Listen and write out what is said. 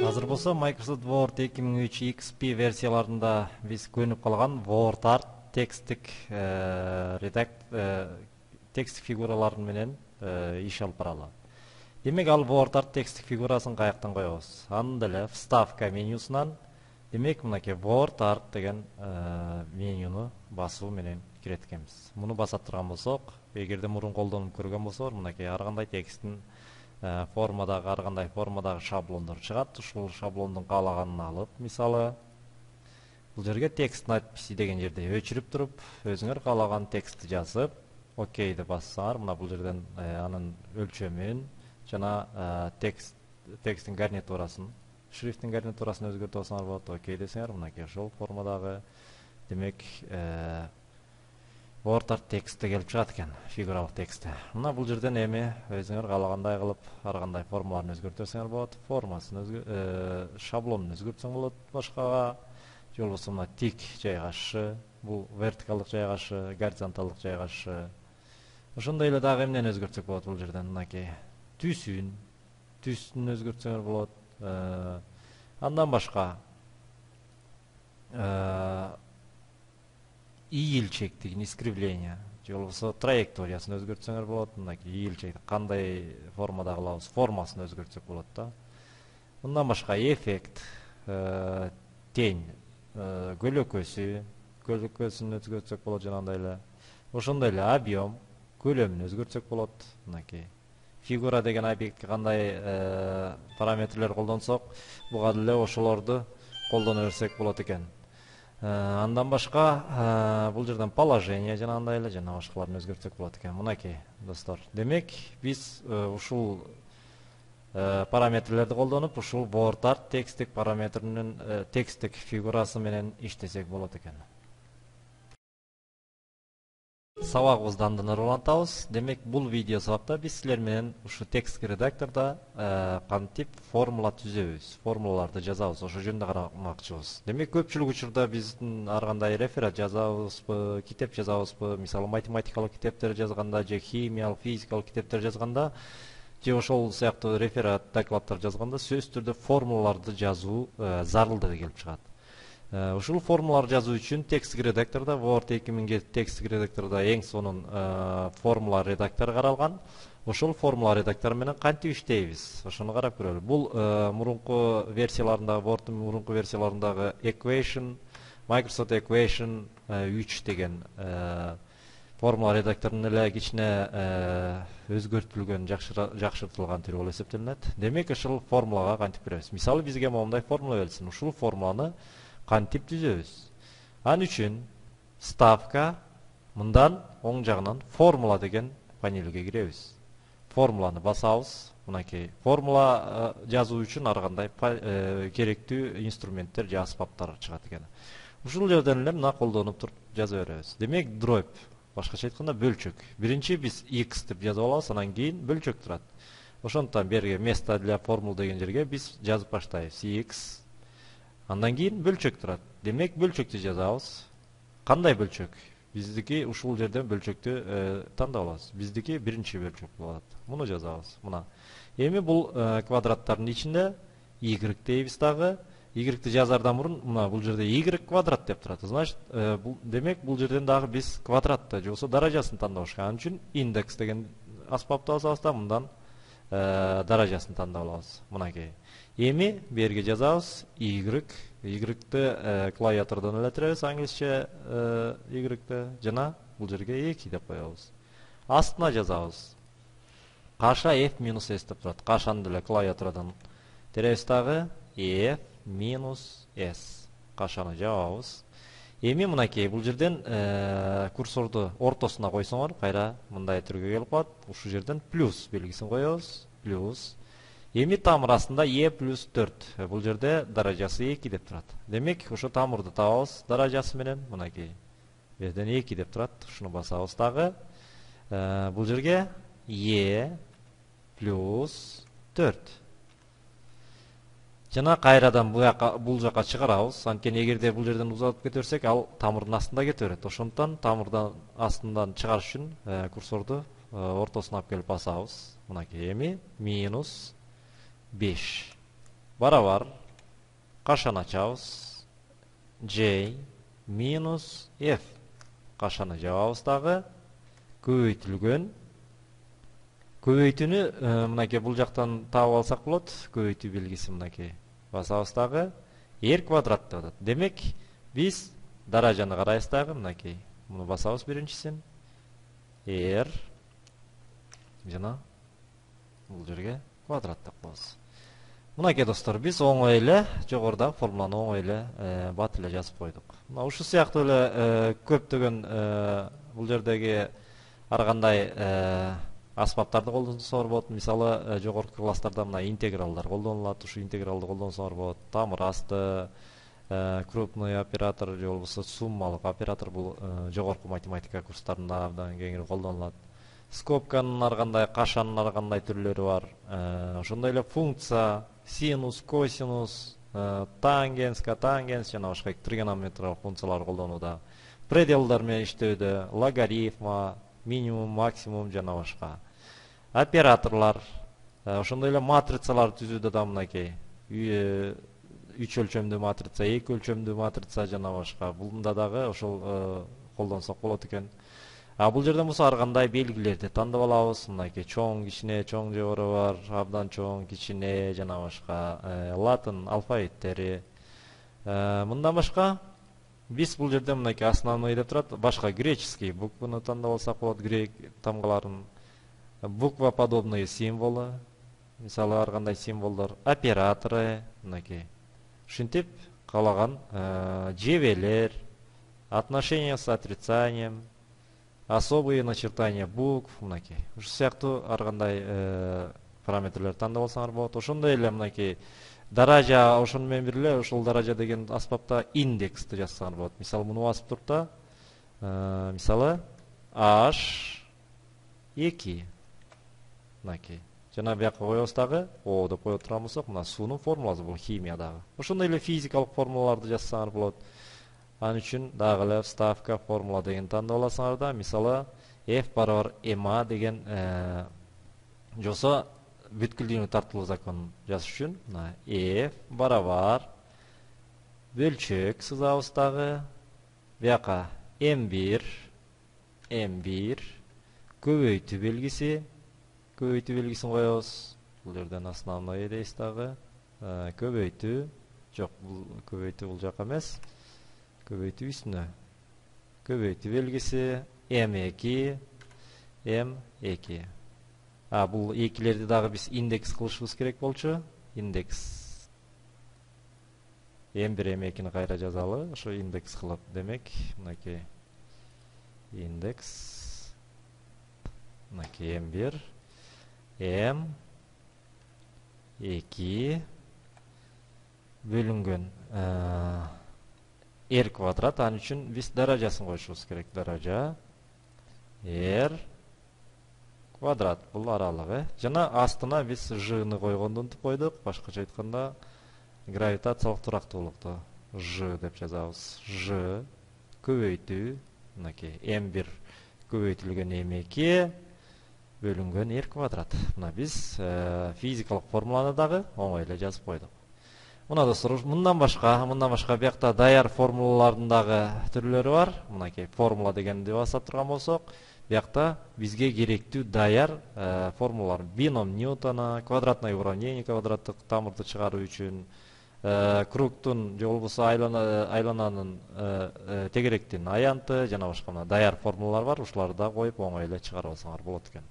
Азыр болсо Microsoft Word 2003 XP версияларында биз көнүп калган Word Art текстик текстик фигуралар менен иш алып баралы. Демек ал Word Art текстик фигурасын каяктан коебуз? Анын деле вставка менюсунан демек мынакей Word Art деген менюну басуу менен кирет экенбиз. Муну баса турган болсок, эгерде мурун колдонуп көргөн болсоор, мынакей ар кандай текстин формадагы ар кандай формадагы шаблондор чыгат. Ушул шаблондун каалаганын алып, мисалы бул жерге текст надписи деген жерде өчүрүп туруп, өзүңөр каалаган текстти жазып, окей деп бассаңар, мына бул жерден анын өлчөмүн жана тексттин гарнитурасын, шрифттин гарнитурасын өзгөртүп алсаңар болот. Окей десеңер, мынакей ошол формадагы демек Word Art тексти келип чыгат экен, фигуралык тексти. Мына бул жерден эми өзүңөр каалагандай кылып, ар кандай формаларын өзгөртөсөңөр болот. Формасын шаблонун өзгөртсөң болот башкага, же болбосо мына тик жайгашышы, бул вертикалдык жайгашышы, горизонталдык жайгашышы. Ошондой эле дагы эмнени өзгөртсөк болот бул жерден, мынакей түсүн өзгөртсөңөр болот. Андан башка ийилчектигин, искривление, же болбосо траекториясын өзгөртсөңөр болот. Мынакей ийилчекти кандай формада кылабыз, формасын өзгөртсөк болот да. Мындан башка эффект, тень, көлөкөсүн өзгөртсөк болот жанагындай эле. Ошондой эле объем, көлөмүн өзгөртсөк болот. Мынакей фигура деген объектке кандай параметрлер колдонсок, буга деле ошолорду колдоно берсек болот экен. Андан башка бул жерден положение жанагындай эле жана башкаларын өзгөртсөк болот экен. Мынакей достор. Демек биз ушул параметрлерди колдонуп, ушул Word Art текстик параметринин текстик фигурасы менен иштесек болот экен. Сабагыбызды андан ары улантабыз. Демек бул видео сабакта биз силер менен ушу текст редакторда кантип формула түзөбүз, формулаларды жазабыз, ошо жөнүндө карамакчыбыз. Демек көпчүлүк учурда биздин ар кандай реферат жазабызбы, китеп жазабызбы, мисалы математикалык китептер жазганда же химиялык, физикалык китептер жазганда же ошол сыяктуу реферат, докладдар жазганда сөзсүз түрдө формулаларды жазуу зарылдыгы келип чыгат. Ушул формулалар жазуу үчүн текстик редакторда, Word 2000 текстик редакторда эң сонун формула редактору каралган. Ошол формула редактору менен кантип иштейбиз? Ошону карап көрөлү. Бул мурунку версияларындагы, Word'дун мурунку версияларындагы Equation, Microsoft Equation 3 деген формула редакторунун эле кичине өзгөртүлгөн, жакшыртылган түрү болуп эсептелинет. Демек ошол формулага кантип киребиз? Мисалы бизге моундай формула берилсин. Ушул формуланы кантип түзөбүз? Ал үчүн ставка мындан оң жагынан формула деген панелге киребиз. Формуланы басабыз. Мынакей формула жазуу үчүн ар кандай керектүү инструменттер же аспаптар чыгат экен. Ушул жерден эле мына колдонуп туруп жаза беребиз. Демек дробь, башкача айтканда бөлчөк. Биринчи биз x деп жазып алабыз, анан кийин бөлчөк турат. Ошондуктан берге место для формул деген жерге биз жазып баштайбыз x. Андан кийин бөлчөк турат. Демек бөлчөктү жазабыз. Кандай бөлчөк? Биздики ушул жерден бөлчөктү тандап алабыз. Биздики биринчи бөлчөк болот. Муну жазабыз. Мына. Эми бул квадраттардын ичинде y дейбиз дагы. Y-ти жазардан мурун мына бул жерде y квадрат деп турат. Значит, демек бул жерден дагы биз квадратты же болбосо даражасын тандабыш керек. Анын үчүн индекс деген аспапты басабыз да мындан даражасын тандап алабыз. Мынакей. Эми берге жазабыз y-ты клавиатурадан эле теребиз, англисче y-ты жана бул жерге 2 деп коебуз. Астына жазабыз. Каша f-s деп турат. Кашаны деле клавиатурадан теребиз дагы f-s. Кашаны жабабыз. Эми мынакей бул жерден курсорду ортосуна койсоңор, кайра мындай түргө келип калат. Ушул жерден плюс белгисин коебуз. Плюс. Эми тамыр астында e+4. Бул жерде даражасы 2 деп турат. Демек, ошо тамырды табабыз даражасы менен, мынакей. Берден 2 деп турат. Ушуну басабыз дагы. Бул жерге e+4. Жана кайрадан бул жака чыгарабыз. Анткени эгерде бул жерден узатып кете берсек, ал тамырдын астында кете берет. Ошондуктан тамырдын астынан чыгарыш үчүн курсорду ортосуна алып келип басабыз. Мынакей эми -5. барабар кашан ачабыз j минус f кашаны жабабыз дагы көбөйтүлгөн көбөйтүүнү мынакей бул жактан таап алсак болот. Көбөйтүү белгиси мынакей басабыз дагы r квадрат деп атат. Демек биз даражаны карайбыз дагы мынакей муну басабыз биринчисин r жана бул жерге квадрат деп коебуз. Мынакей достор, биз оңой эле жогоруда формуланы оңой эле бат эле жазып койдук. Мына ушул сыяктуу эле көптөгөн бул жердеги ар кандай аспаптарды колдонсоңор болот. Мисалы жогорку класстарда мына интегралдар колдонулат. Ушу интегралды колдонсоңор болот. Тамыр асты, крупный оператор же болбосо суммалык оператор бул жогорку математика курстарында абдан кеңири колдонулат. Скобканын ар кандай, кашанын ар кандай түрлөрү бар. Ошондой эле функция, синус, косинус, тангенс, котангенс жана башка тригонометриялык функциялар колдонууда. Пределдар менен иштөөдө, логарифма, минимум, максимум жана башка. Операторлар, ошондой эле матрицалар түзүүдө да мынакей 3 өлчөмдүү матрица, 2 өлчөмдүү матрица жана башка. Бунда дагы ошол колдонсок болот экен. Бул жерден болсо ар кандай белгилерди тандап алабыз. Мынакей чоң, кичине, чоң жогору бар, абдан чоң, кичине жана башка. Латын алфавиттери. Мындан башка биз бул жерде мынакей основной деп турат, башка греческий букваны тандап алсак болот, грек тамгаларын. Буква подобные символы. Мисалы ар кандай символдор, операторы, мынакей. Ушинтип каалаган жебелер, отношения с отрицанием, особые начертания букв, мынакей. Ушул сыяктуу ар кандай параметрлер тандап алсаңар болот. Ошондой эле мынакей даража, ошону менен бир эле ушул даража деген аспапта индексти жазсаңар болот. Мисалы муну басып туруп да, мисалы h2 мынакей. Жана бияка коебуз дагы o деп коюп турган болсок, мына суунун формуласы бул химиядагы. Ошондой эле физикалык формулаларды жазсаңар болот. Анын үчүн дагы эле вставка формула деген тандап аласыңар да, мисалы f барабар ma деген жосо бүткүлдүүлүк тартылуу законун жазыш үчүн мына f барабар бөлчөк сызабыз дагы, бияка m1 көбөйтүү белгисин коебуз. Бул жерден основной дейбиз дагы. Көбөйтүү жок, бул көбөйтүү бул жака эмес. Көбөйтүү үстүнө. Көбөйтүү белгиси m2. Бул экилерди дагы биз индекс кылышыбыз керек болчу. Индекс m1 m2-ни кайра жазалы. Ошо индекс кылып, демек, мынакей индекс мынакей m1 m2 бөлүнгөн r квадрат. Анын үчүн биз даражасын коюшубуз керек. Даража r квадрат бул аралыгы. Жана астына биз ж-ны койгонду унутуп койдук. Башкача айтканда гравитациялык турактуулукту ж деп жазабыз. Ж көбөйтүү мынакей m1 көбөйтүлгөн m2 бөлүнгөн r квадрат. Мына биз физикалык формуланы дагы оңой эле жазып койдук. Мына достор, мындан башка биякта даяр формулалардын дагы түрлөрү бар. Мынакей формула дегенди басып турган болсок, биякта бизге керектүү даяр формулалар. Бином Ньютона, квадратное уравнение квадраттык тамырды чыгаруу үчүн, кругтун же болбосо айлананын тегеректин аянты жана башка даяр формулалар бар. Ушуларды да коюп оңой эле чыгарып алсаңар болот экен.